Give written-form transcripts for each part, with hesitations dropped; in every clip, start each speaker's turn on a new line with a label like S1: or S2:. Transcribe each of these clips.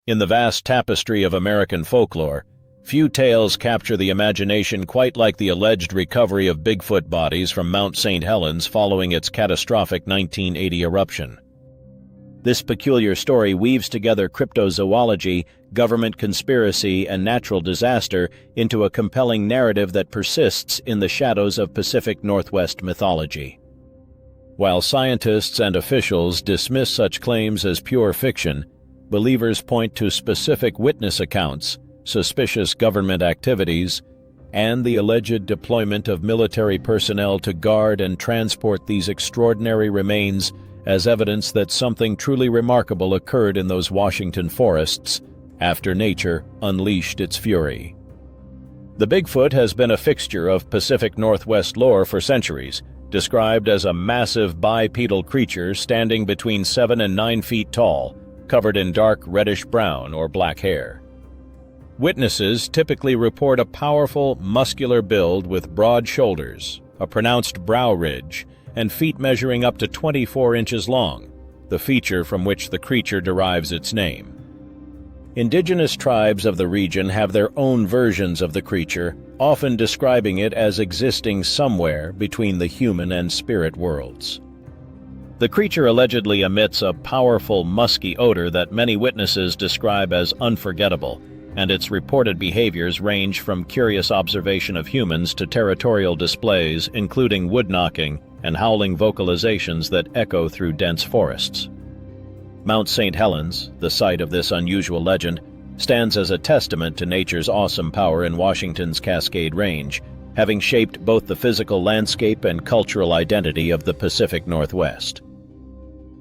S1: In the vast tapestry of American folklore, few tales capture the imagination quite like the alleged recovery of Bigfoot bodies from Mount St. Helens following its catastrophic 1980 eruption. This peculiar story weaves together cryptozoology, government conspiracy, and natural disaster into a compelling narrative that persists in the shadows of Pacific Northwest mythology. While scientists and officials dismiss such claims as pure fiction, believers point to specific witness accounts, suspicious government activities, and the alleged deployment of military personnel to guard and transport these extraordinary remains as evidence that something truly remarkable occurred in those Washington forests after nature unleashed its fury. The Bigfoot has been a fixture of Pacific Northwest lore for centuries, described as a massive bipedal creature standing between 7 and 9 feet tall, covered in dark reddish-brown or black hair. Witnesses typically report a powerful, muscular build with broad shoulders, a pronounced brow ridge, and feet measuring up to 24 inches long, the feature from which the creature derives its name. Indigenous tribes of the region have their own versions of the creature, often describing it as existing somewhere between the human and spirit worlds. The creature allegedly emits a powerful, musky odor that many witnesses describe as unforgettable, and its reported behaviors range from curious observation of humans to territorial displays, including wood-knocking and howling vocalizations that echo through dense forests. Mount St. Helens, the site of this unusual legend, stands as a testament to nature's awesome power in Washington's Cascade Range, having shaped both the physical landscape and cultural identity of the Pacific Northwest.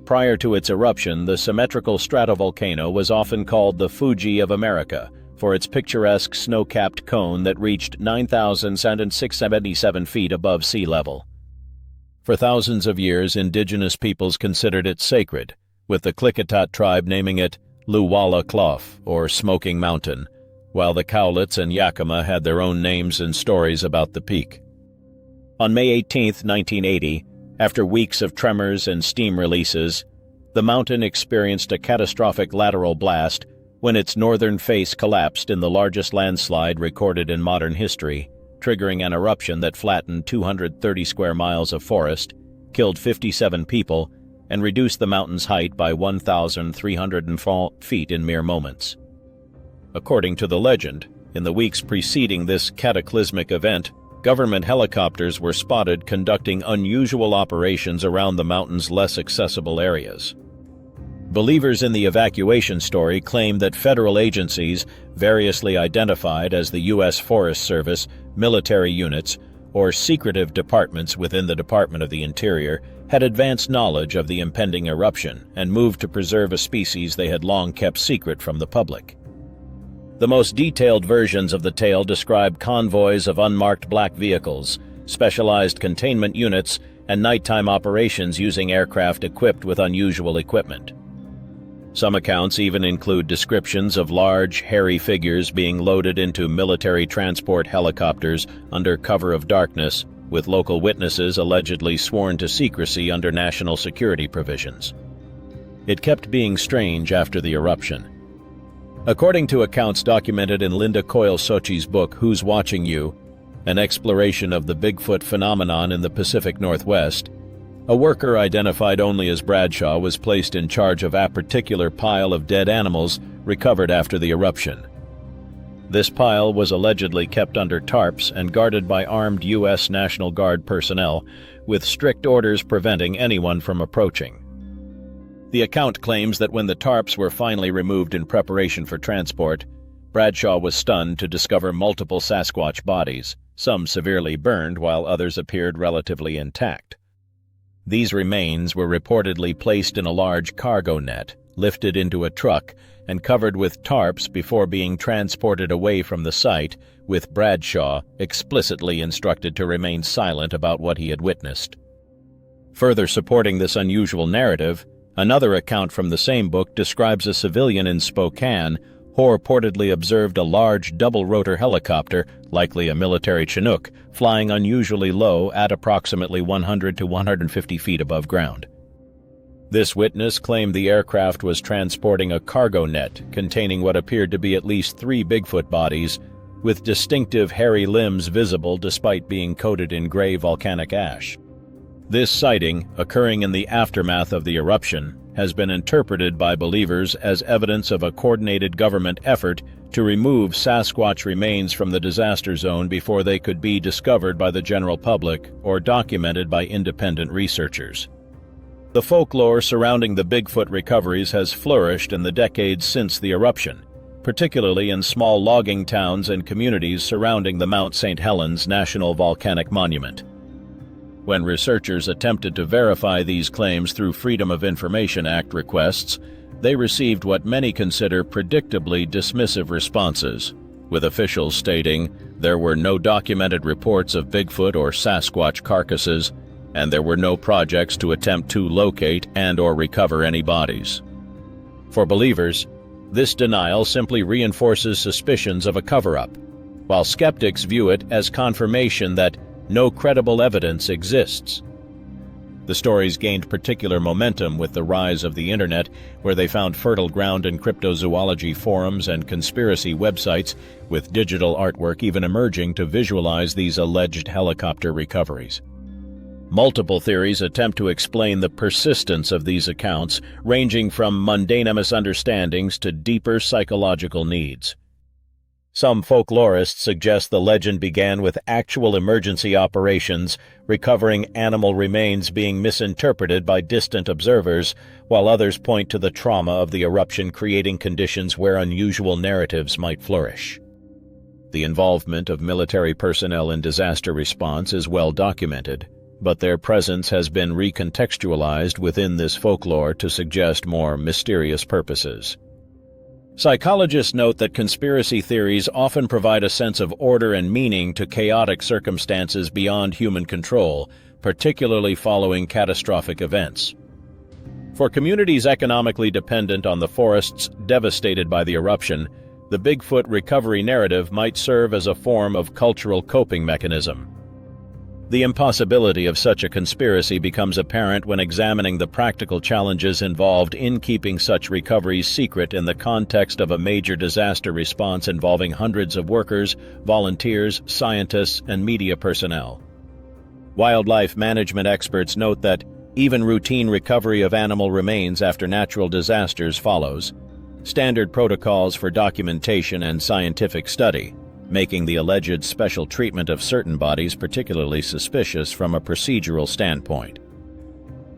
S1: Prior to its eruption, the symmetrical stratovolcano was often called the Fuji of America for its picturesque snow-capped cone that reached 9,677 feet above sea level. For thousands of years, indigenous peoples considered it sacred, with the Klickitat tribe naming it Luwala Clough, or Smoking Mountain, while the Cowlitz and Yakima had their own names and stories about the peak. On May 18, 1980, after weeks of tremors and steam releases, the mountain experienced a catastrophic lateral blast when its northern face collapsed in the largest landslide recorded in modern history, triggering an eruption that flattened 230 square miles of forest, killed 57 people, and reduced the mountain's height by 1,304 feet in mere moments. According to the legend, in the weeks preceding this cataclysmic event, government helicopters were spotted conducting unusual operations around the mountain's less accessible areas. Believers in the evacuation story claim that federal agencies, variously identified as the U.S. Forest Service, military units, or secretive departments within the Department of the Interior, had advanced knowledge of the impending eruption and moved to preserve a species they had long kept secret from the public. The most detailed versions of the tale describe convoys of unmarked black vehicles, specialized containment units, and nighttime operations using aircraft equipped with unusual equipment. Some accounts even include descriptions of large, hairy figures being loaded into military transport helicopters under cover of darkness, with local witnesses allegedly sworn to secrecy under national security provisions. It kept being strange after the eruption. According to accounts documented in Linda Coyle Sochi's book, Who's Watching You?, an exploration of the Bigfoot phenomenon in the Pacific Northwest, a worker identified only as Bradshaw was placed in charge of a particular pile of dead animals recovered after the eruption. This pile was allegedly kept under tarps and guarded by armed U.S. National Guard personnel, with strict orders preventing anyone from approaching. The account claims that when the tarps were finally removed in preparation for transport, Bradshaw was stunned to discover multiple Sasquatch bodies, some severely burned while others appeared relatively intact. These remains were reportedly placed in a large cargo net, lifted into a truck, and covered with tarps before being transported away from the site, with Bradshaw explicitly instructed to remain silent about what he had witnessed. Further supporting this unusual narrative, another account from the same book describes a civilian in Spokane who reportedly observed a large double-rotor helicopter, likely a military Chinook, flying unusually low at approximately 100 to 150 feet above ground. This witness claimed the aircraft was transporting a cargo net containing what appeared to be at least 3 Bigfoot bodies, with distinctive hairy limbs visible despite being coated in gray volcanic ash. This sighting, occurring in the aftermath of the eruption, has been interpreted by believers as evidence of a coordinated government effort to remove Sasquatch remains from the disaster zone before they could be discovered by the general public or documented by independent researchers. The folklore surrounding the Bigfoot recoveries has flourished in the decades since the eruption, particularly in small logging towns and communities surrounding the Mount St. Helens National Volcanic Monument. When researchers attempted to verify these claims through Freedom of Information Act requests, they received what many consider predictably dismissive responses, with officials stating there were no documented reports of Bigfoot or Sasquatch carcasses, and there were no projects to attempt to locate and/or recover any bodies. For believers, this denial simply reinforces suspicions of a cover-up, while skeptics view it as confirmation that no credible evidence exists. The stories gained particular momentum with the rise of the Internet, where they found fertile ground in cryptozoology forums and conspiracy websites, with digital artwork even emerging to visualize these alleged helicopter recoveries. Multiple theories attempt to explain the persistence of these accounts, ranging from mundane misunderstandings to deeper psychological needs. Some folklorists suggest the legend began with actual emergency operations, recovering animal remains being misinterpreted by distant observers, while others point to the trauma of the eruption creating conditions where unusual narratives might flourish. The involvement of military personnel in disaster response is well documented, but their presence has been recontextualized within this folklore to suggest more mysterious purposes. Psychologists note that conspiracy theories often provide a sense of order and meaning to chaotic circumstances beyond human control, particularly following catastrophic events. For communities economically dependent on the forests devastated by the eruption, the Bigfoot recovery narrative might serve as a form of cultural coping mechanism. The impossibility of such a conspiracy becomes apparent when examining the practical challenges involved in keeping such recoveries secret in the context of a major disaster response involving hundreds of workers, volunteers, scientists, and media personnel. Wildlife management experts note that even routine recovery of animal remains after natural disasters follows standard protocols for documentation and scientific study, making the alleged special treatment of certain bodies particularly suspicious from a procedural standpoint.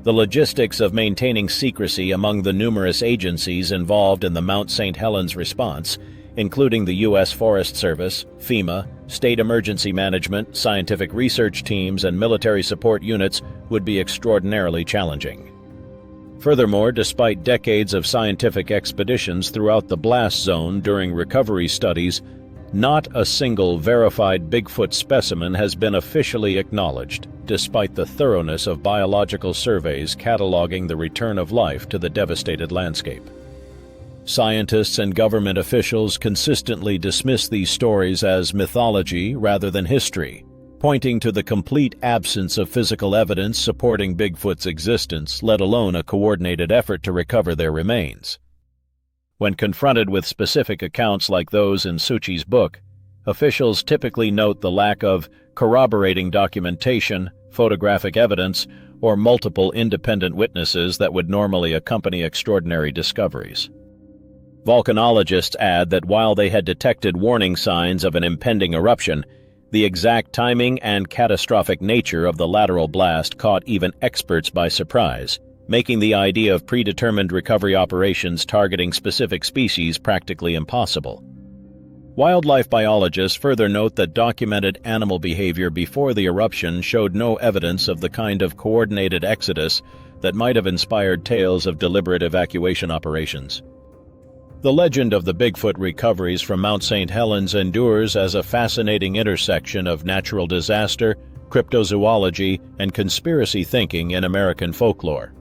S1: The logistics of maintaining secrecy among the numerous agencies involved in the Mount St. Helens response, including the U.S. Forest Service, FEMA, state emergency management, scientific research teams, and military support units, would be extraordinarily challenging. Furthermore, despite decades of scientific expeditions throughout the blast zone during recovery studies, not a single verified Bigfoot specimen has been officially acknowledged, despite the thoroughness of biological surveys cataloging the return of life to the devastated landscape. Scientists and government officials consistently dismiss these stories as mythology rather than history, pointing to the complete absence of physical evidence supporting Bigfoot's existence, let alone a coordinated effort to recover their remains. When confronted with specific accounts like those in Suchi's book, officials typically note the lack of corroborating documentation, photographic evidence, or multiple independent witnesses that would normally accompany extraordinary discoveries. Volcanologists add that while they had detected warning signs of an impending eruption, the exact timing and catastrophic nature of the lateral blast caught even experts by surprise, making the idea of predetermined recovery operations targeting specific species practically impossible. Wildlife biologists further note that documented animal behavior before the eruption showed no evidence of the kind of coordinated exodus that might have inspired tales of deliberate evacuation operations. The legend of the Bigfoot recoveries from Mount St. Helens endures as a fascinating intersection of natural disaster, cryptozoology, and conspiracy thinking in American folklore.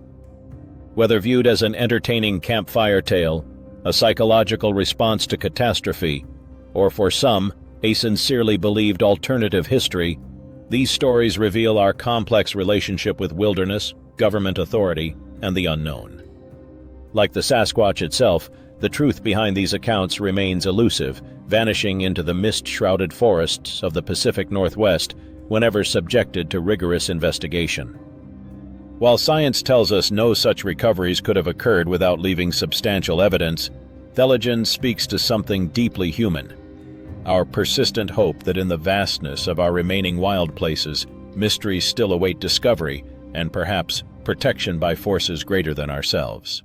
S1: Whether viewed as an entertaining campfire tale, a psychological response to catastrophe, or for some, a sincerely believed alternative history, these stories reveal our complex relationship with wilderness, government authority, and the unknown. Like the Sasquatch itself, the truth behind these accounts remains elusive, vanishing into the mist-shrouded forests of the Pacific Northwest whenever subjected to rigorous investigation. While science tells us no such recoveries could have occurred without leaving substantial evidence, the legend speaks to something deeply human: our persistent hope that in the vastness of our remaining wild places, mysteries still await discovery and perhaps protection by forces greater than ourselves.